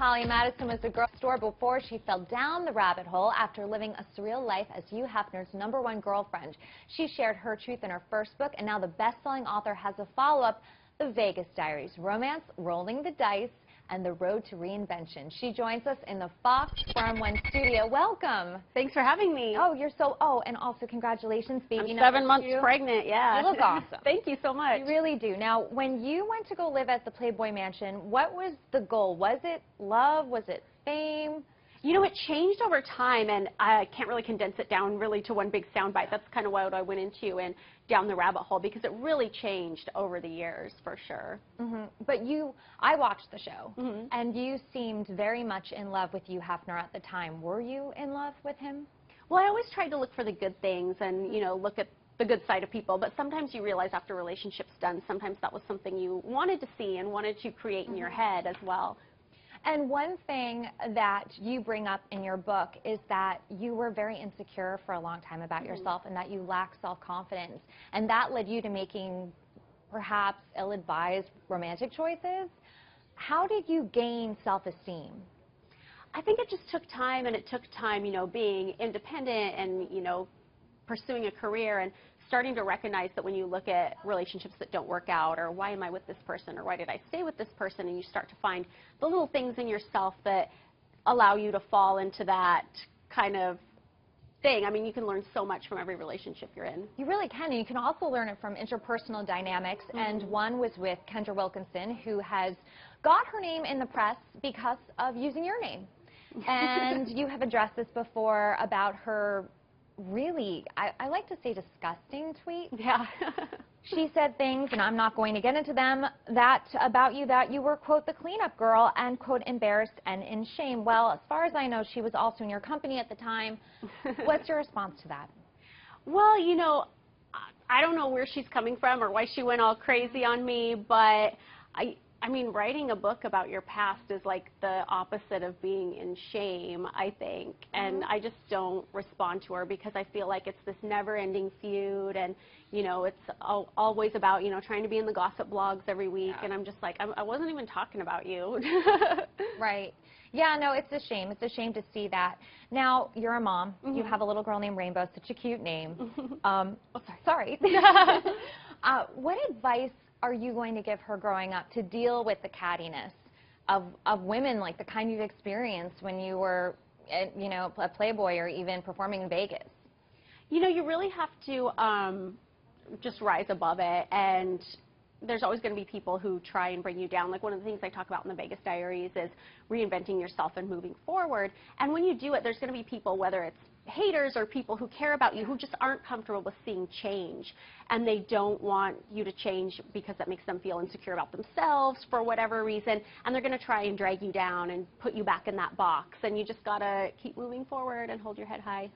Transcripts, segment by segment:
Holly, Madison was a girl store before she fell down the rabbit hole after living a surreal life as Hugh Hefner's #1 girlfriend. She shared her truth in her first book, and now the best-selling author has a follow-up, The Vegas Diaries, Romance, Rolling the Dice, and the Road to Reinvention. She joins us in the Fox Farm One studio. Welcome. Thanks for having me. Oh, you're so, and also congratulations, baby. I'm 7 months pregnant, yeah. You look awesome. Thank you so much. You really do. Now, when you went to go live at the Playboy Mansion, what was the goal? Was it love? Was it fame? You know, it changed over time, and I can't really condense it down really to one big soundbite. That's kind of what I went into and down the rabbit hole, because it really changed over the years, for sure. But I watched the show, and you seemed very much in love with Hugh Hefner at the time. Were you in love with him? Well, I always tried to look for the good things and, you know, look at the good side of people, but sometimes you realize after a relationship's done, sometimes that was something you wanted to see and wanted to create in your head as well. And one thing that you bring up in your book is that you were very insecure for a long time about yourself and that you lacked self-confidence. And that led you to making perhaps ill-advised romantic choices. How did you gain self-esteem? I think it just took time, and it took time, you know, being independent and, you know, pursuing a career and starting to recognize that when you look at relationships that don't work out, or why am I with this person, or why did I stay with this person, and you start to find the little things in yourself that allow you to fall into that kind of thing. I mean, you can learn so much from every relationship you're in. You really can, and you can also learn it from interpersonal dynamics, and one was with Kendra Wilkinson, who has got her name in the press because of using your name. And you have addressed this before about her really, I like to say disgusting tweet. Yeah. She said things, and I'm not going to get into them, that about you, that you were, quote, the cleanup girl, and, quote, embarrassed and in shame. Well, as far as I know, she was also in your company at the time. What's your response to that? Well, you know, I don't know where she's coming from or why she went all crazy on me, but I mean, writing a book about your past is like the opposite of being in shame, I think. And I just don't respond to her because I feel like it's this never-ending feud, and, you know, it's always about, you know, trying to be in the gossip blogs every week. And I'm just like, I wasn't even talking about you. Right. Yeah, no, it's a shame. It's a shame to see that. Now, you're a mom. You have a little girl named Rainbow, such a cute name. Oh, sorry. What advice are you going to give her growing up to deal with the cattiness of women, like the kind you've experienced when you were, you know, a Playboy or even performing in Vegas? You know, you really have to just rise above it, and there's always going to be people who try and bring you down. Like, one of the things I talk about in the Vegas Diaries is reinventing yourself and moving forward. And when you do it, there's going to be people, whether it's haters or people who care about you, who just aren't comfortable with seeing change, and they don't want you to change because that makes them feel insecure about themselves for whatever reason, and they're going to try and drag you down and put you back in that box, and you just got to keep moving forward and hold your head high.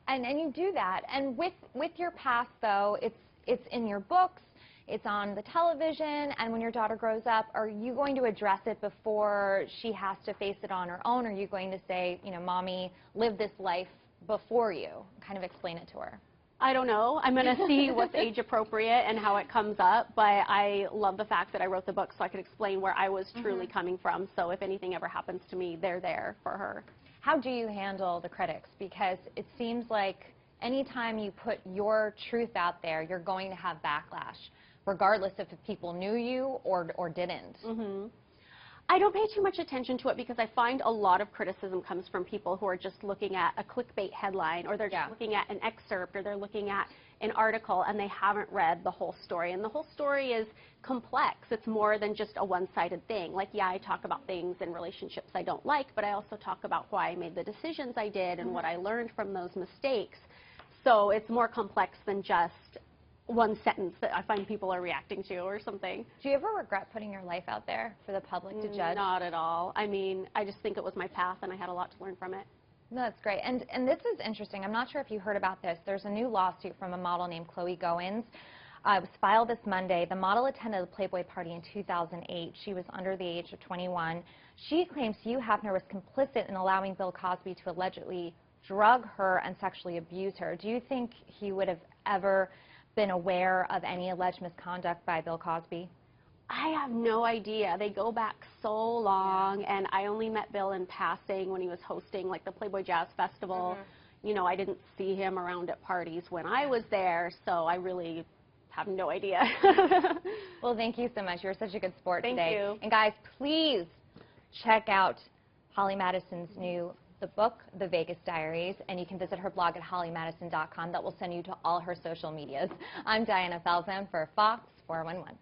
And you do that. And with your past, though, it's in your books, it's on the television, and when your daughter grows up, are you going to address it before she has to face it on her own, or are you going to say, you know, Mommy, live this life before you, kind of explain it to her? I don't know. I'm going to see what's age appropriate and how it comes up, but I love the fact that I wrote the book so I could explain where I was truly coming from, so if anything ever happens to me, they're there for her. How do you handle the critics? Because it seems like anytime you put your truth out there, you're going to have backlash, regardless if people knew you or didn't. I don't pay too much attention to it because I find a lot of criticism comes from people who are just looking at a clickbait headline, or they're just looking at an excerpt, or they're looking at an article, and they haven't read the whole story. And the whole story is complex. It's more than just a one-sided thing. Like, yeah, I talk about things in relationships I don't like, but I also talk about why I made the decisions I did and what I learned from those mistakes. So it's more complex than just one sentence that I find people are reacting to or something. Do you ever regret putting your life out there for the public to judge? Not at all. I mean, I just think it was my path, and I had a lot to learn from it. No, that's great. And this is interesting. I'm not sure if you heard about this. There's a new lawsuit from a model named Chloe Goins. It was filed this Monday. The model attended a Playboy party in 2008. She was under the age of 21. She claims Hugh Hefner was complicit in allowing Bill Cosby to allegedly drug her and sexually abuse her. Do you think he would have ever been aware of any alleged misconduct by Bill Cosby? I have no idea. They go back so long, and I only met Bill in passing when he was hosting like the Playboy Jazz Festival. You know, I didn't see him around at parties when I was there, so I really have no idea. Well, thank you so much. You're such a good sport today. Thank you. And guys, please check out Holly Madison's the book, The Vegas Diaries, and you can visit her blog at hollymadison.com. That will send you to all her social medias. I'm Diana Falzan for Fox 411.